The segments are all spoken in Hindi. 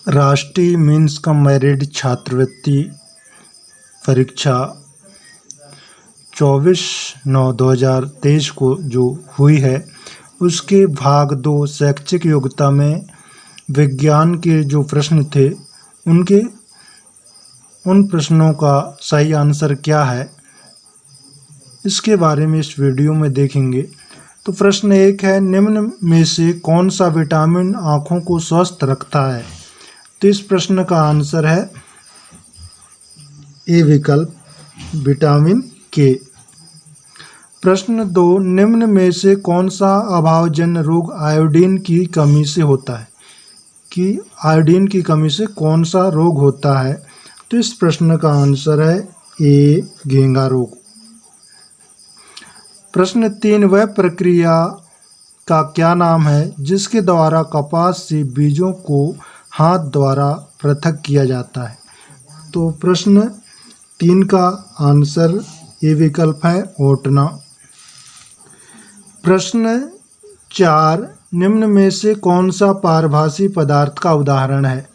राष्ट्रीय मीन्स कम मेरिट छात्रवृत्ति परीक्षा 24/9/2023 को जो हुई है उसके भाग 2 शैक्षिक योग्यता में विज्ञान के जो प्रश्न थे उन प्रश्नों का सही आंसर क्या है इसके बारे में इस वीडियो में देखेंगे। तो प्रश्न 1 है, निम्न में से कौन सा विटामिन आँखों को स्वस्थ रखता है? तो इस प्रश्न का आंसर है ए विकल्प, विटामिन के। प्रश्न 2, निम्न में से कौन सा अभावजन्य रोग आयोडीन की कमी से होता है? कि आयोडीन की कमी से कौन सा रोग होता है? तो इस प्रश्न का आंसर है ए, घेंघा रोग। प्रश्न 3, वह प्रक्रिया का क्या नाम है जिसके द्वारा कपास से बीजों को हाथ द्वारा पृथक किया जाता है? तो प्रश्न 3 का आंसर ए विकल्प है, ओटना। प्रश्न 4, निम्न में से कौन सा पारभासी पदार्थ का उदाहरण है?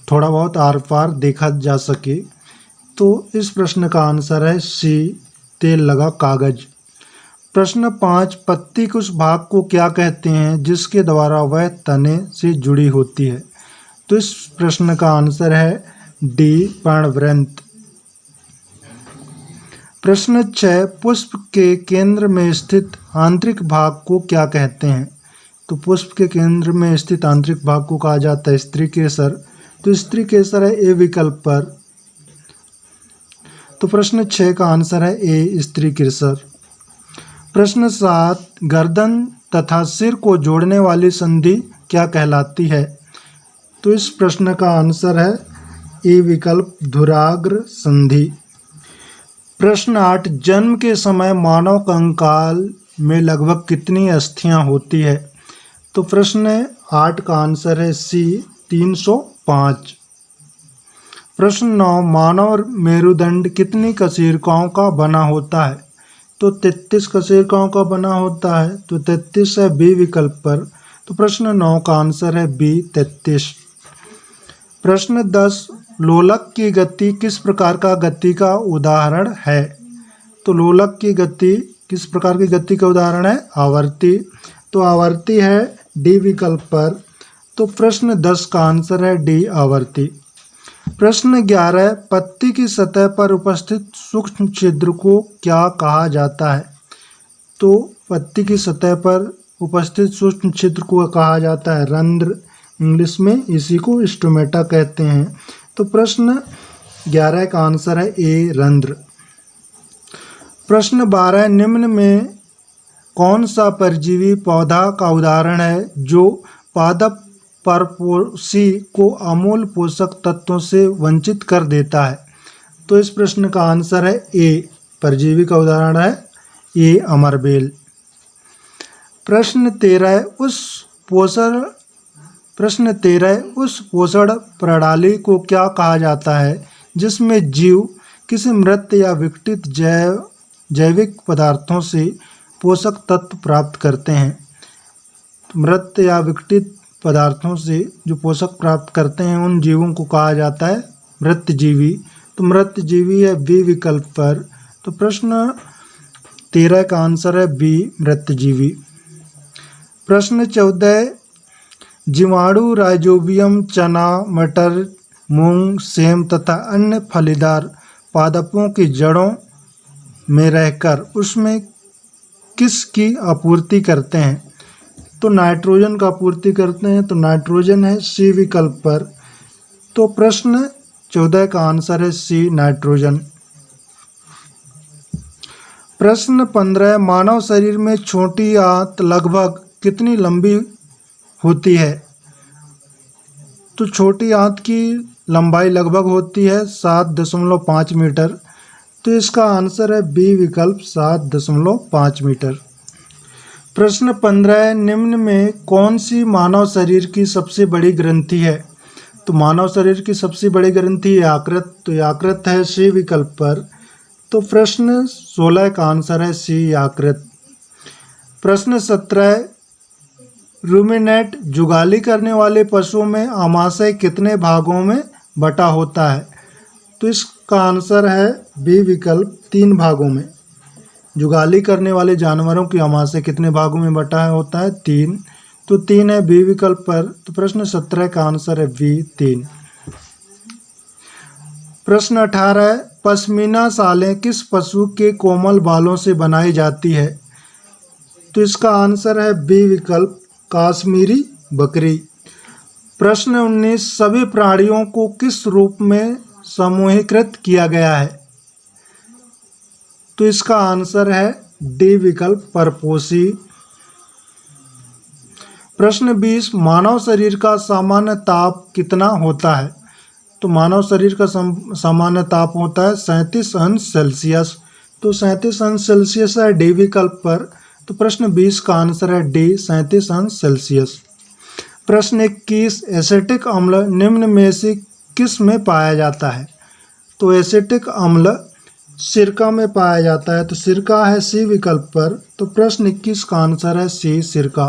थोड़ा बहुत आर पार देखा जा सके। तो इस प्रश्न का आंसर है सी, तेल लगा कागज। प्रश्न 5, पत्ती के उस भाग को क्या कहते हैं जिसके द्वारा वह तने से जुड़ी होती है? तो इस प्रश्न का आंसर है डी, पर्णवृंत। प्रश्न 6, पुष्प के केंद्र में स्थित आंतरिक भाग को क्या कहते हैं? तो पुष्प के केंद्र में स्थित आंतरिक भाग को कहा जाता है स्त्री केसर। तो स्त्री केसर है ए विकल्प पर। तो प्रश्न 6 का आंसर है ए, स्त्री केसर। प्रश्न 7, गर्दन तथा सिर को जोड़ने वाली संधि क्या कहलाती है? तो इस प्रश्न का आंसर है ए विकल्प, धुराग्र संधि। प्रश्न 8, जन्म के समय मानव कंकाल में लगभग कितनी अस्थियां होती है? तो प्रश्न 8 का आंसर है सी, 305। प्रश्न 9, मानव मेरुदंड कितनी कशेरुकाओं का बना होता है? तो 33 कशेरुकाओं का बना होता है। तो 33 है बी विकल्प पर। तो प्रश्न 9 का आंसर है बी, 33। प्रश्न 10, लोलक की गति किस प्रकार का गति का उदाहरण है? तो लोलक की गति किस प्रकार की गति का उदाहरण है? आवर्ती। तो आवर्ती है डी विकल्प पर। तो प्रश्न 10 का आंसर है डी, आवर्ती। प्रश्न 11, पत्ती की सतह पर उपस्थित सूक्ष्म छिद्र को क्या कहा जाता है? तो पत्ती की सतह पर उपस्थित सूक्ष्म छिद्र को कहा जाता है रंध्र, इंग्लिश में इसी को स्टोमेटा कहते हैं। तो प्रश्न 11 का आंसर है ए, रंध्र। प्रश्न 12, निम्न में कौन सा परजीवी पौधा का उदाहरण है जो पादप परपोषी को अमूल पोषक तत्वों से वंचित कर देता है? तो इस प्रश्न का आंसर है ए, परजीवी का उदाहरण है ए, अमरबेल। प्रश्न 13, उस पोषण प्रणाली को क्या कहा जाता है जिसमें जीव किसी मृत या विघटित जैविक पदार्थों से पोषक तत्व प्राप्त करते हैं? मृत या विघटित पदार्थों से जो पोषक प्राप्त करते हैं उन जीवों को कहा जाता है मृतजीवी। तो मृतजीवी है बी विकल्प पर। तो प्रश्न 13 का आंसर है बी, मृतजीवी। प्रश्न 14, जीवाणु राइजोबियम चना, मटर, मूंग, सेम तथा अन्य फलीदार पादपों की जड़ों में रहकर उसमें किसकी आपूर्ति करते हैं? तो नाइट्रोजन का आपूर्ति करते हैं। तो नाइट्रोजन है सी विकल्प पर। तो प्रश्न 14 का आंसर है सी, नाइट्रोजन। प्रश्न 15, मानव शरीर में छोटी आंत लगभग कितनी लंबी होती है? तो छोटी आंत की लंबाई लगभग होती है 7.5 मीटर। तो इसका आंसर है बी विकल्प, 7.5 मीटर। प्रश्न 15, निम्न में कौन सी मानव शरीर की सबसे बड़ी ग्रंथि है? तो मानव शरीर की सबसे बड़ी ग्रंथि यकृत। तो यकृत है सी विकल्प पर। तो प्रश्न 16 का आंसर है सी, यकृत। प्रश्न 17, रूमिनेट जुगाली करने वाले पशुओं में आमाशय कितने भागों में बटा होता है? तो इसका आंसर है बी विकल्प 3 भागों में। जुगाली करने वाले जानवरों की आमाशय कितने भागों में बटा होता है? 3। तो 3 है बी विकल्प पर। तो प्रश्न 17 का आंसर है बी 3। प्रश्न 18 है, पश्मीना शालें किस पशु के कोमल बालों से बनाई जाती है? तो इसका आंसर है बी विकल्प काश्मीरी बकरी। प्रश्न 19, सभी प्राणियों को किस रूप में समूहीकृत किया गया है? तो इसका आंसर है डी विकल्प परपोषी। प्रश्न 20, मानव शरीर का सामान्य ताप कितना होता है? तो मानव शरीर का सामान्य ताप होता है 37 अंश सेल्सियस। तो 37 अंश सेल्सियस है डी विकल्प पर। तो प्रश्न 20 का आंसर है डी 37 अंश सेल्सियस। प्रश्न 21, एसिटिक अम्ल निम्न में से किस में पाया जाता है? तो एसिटिक अम्ल सिरका में पाया जाता है। तो सिरका है सी विकल्प पर। तो प्रश्न 21 का आंसर है सी सिरका।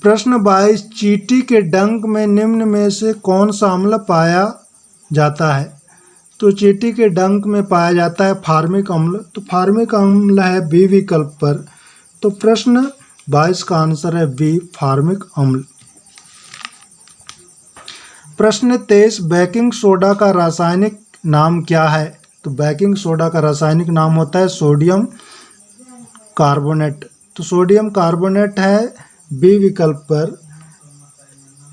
प्रश्न 22, चींटी के डंक में निम्न में से कौन सा अम्ल पाया जाता है? तो चींटी के डंक में पाया जाता है फार्मिक अम्ल। तो फार्मिक अम्ल है बी विकल्प पर। तो प्रश्न 22 का आंसर है बी फार्मिक अम्ल। प्रश्न 23, बेकिंग सोडा का रासायनिक नाम क्या है? तो बेकिंग सोडा का रासायनिक नाम होता है सोडियम कार्बोनेट। तो सोडियम कार्बोनेट है बी विकल्प पर।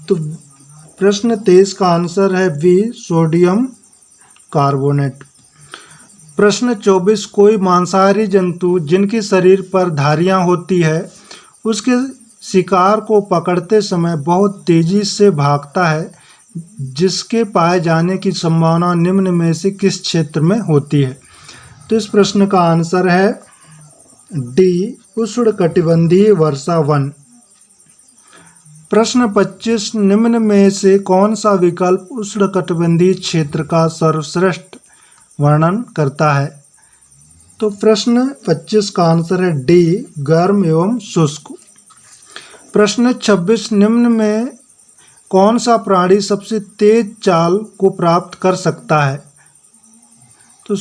तो प्रश्न 23 का आंसर है बी सोडियम कार्बोनेट। प्रश्न 24, कोई मांसाहारी जंतु जिनके शरीर पर धारियां होती है उसके शिकार को पकड़ते समय बहुत तेजी से भागता है, जिसके पाए जाने की संभावना निम्न में से किस क्षेत्र में होती है? तो इस प्रश्न का आंसर है डी उष्णकटिबंधीय वर्षा वन। प्रश्न 25, निम्न में से कौन सा विकल्प उष्णकटिबंधीय क्षेत्र का सर्वश्रेष्ठ वर्णन करता है? तो प्रश्न 25 का आंसर है डी गर्म एवं शुष्क। प्रश्न 26, निम्न में कौन सा प्राणी सबसे तेज चाल को प्राप्त कर सकता है? तो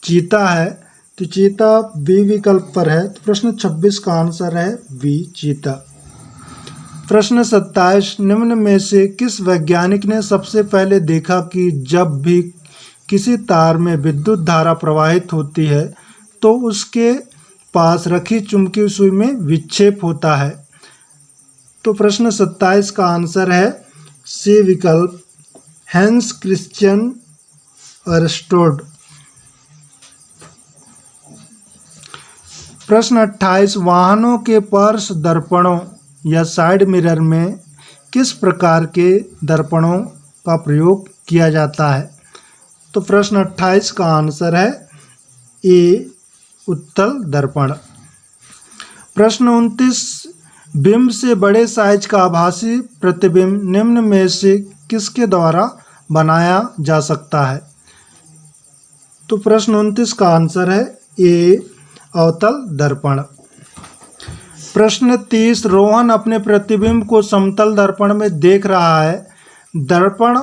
चीता है। तो चीता बी विकल्प पर है। तो प्रश्न 26 का आंसर है बी चीता। प्रश्न 27, निम्न में से किस वैज्ञानिक ने सबसे पहले देखा कि जब भी किसी तार में विद्युत धारा प्रवाहित होती है तो उसके पास रखी चुंबकीय सुई में विक्षेप होता है? तो प्रश्न 27 का आंसर है सी विकल्प हैंस क्रिश्चियन अरिस्टोड। प्रश्न 28, वाहनों के पार्श्व दर्पणों या साइड मिरर में किस प्रकार के दर्पणों का प्रयोग किया जाता है? तो प्रश्न 28 का आंसर है ए उत्तल दर्पण। प्रश्न 29, बिंब से बड़े साइज का आभासी प्रतिबिंब निम्न में से किसके द्वारा बनाया जा सकता है? तो प्रश्न 29 का आंसर है ए अवतल दर्पण। प्रश्न 30, रोहन अपने प्रतिबिंब को समतल दर्पण में देख रहा है। दर्पण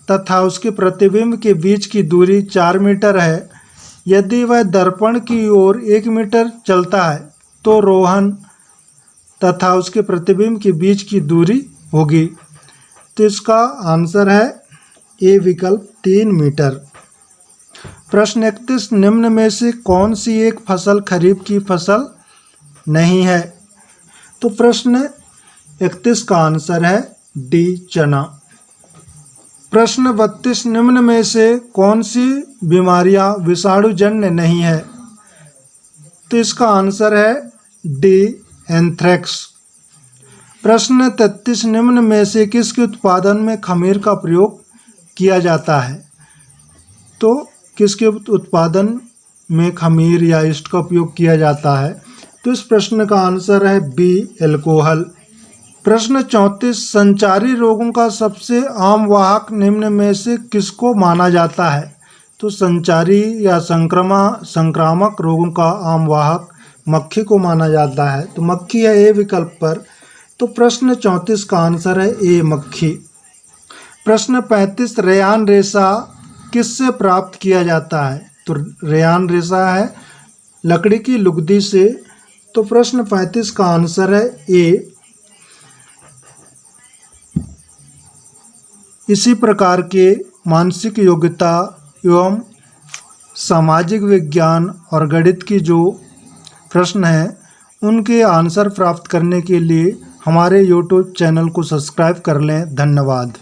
तथा उसके प्रतिबिंब के बीच की दूरी 4 मीटर है। यदि वह दर्पण की ओर 1 मीटर चलता है तो रोहन तथा उसके प्रतिबिंब के बीच की दूरी होगी। तो इसका आंसर है ए विकल्प 3 मीटर। प्रश्न 31, निम्न में से कौन सी एक फसल खरीफ की फसल नहीं है? तो प्रश्न 31 का आंसर है डी चना। प्रश्न 32, निम्न में से कौन सी बीमारियां विषाणुजन्य नहीं है? तो इसका आंसर है डी एंथ्रेक्स। प्रश्न 33, निम्न में से किसके उत्पादन में खमीर का प्रयोग किया जाता है? तो किसके उत्पादन में खमीर या ईस्ट का उपयोग किया जाता है? तो इस प्रश्न का आंसर है बी एल्कोहल। प्रश्न 34, संचारी रोगों का सबसे आम वाहक निम्न में से किसको माना जाता है? तो संचारी या संक्रामक रोगों का आम वाहक मक्खी को माना जाता है। तो मक्खी है ए विकल्प पर। तो प्रश्न 34 का आंसर है ए मक्खी। प्रश्न 35 रेयान रेशा किससे प्राप्त किया जाता है? तो रेयान रेशा है लकड़ी की लुगदी से। तो प्रश्न 35 का आंसर है ए। इसी प्रकार के मानसिक योग्यता एवं सामाजिक विज्ञान और गणित की जो प्रश्न हैं उनके आंसर प्राप्त करने के लिए हमारे YouTube चैनल को सब्सक्राइब कर लें। धन्यवाद।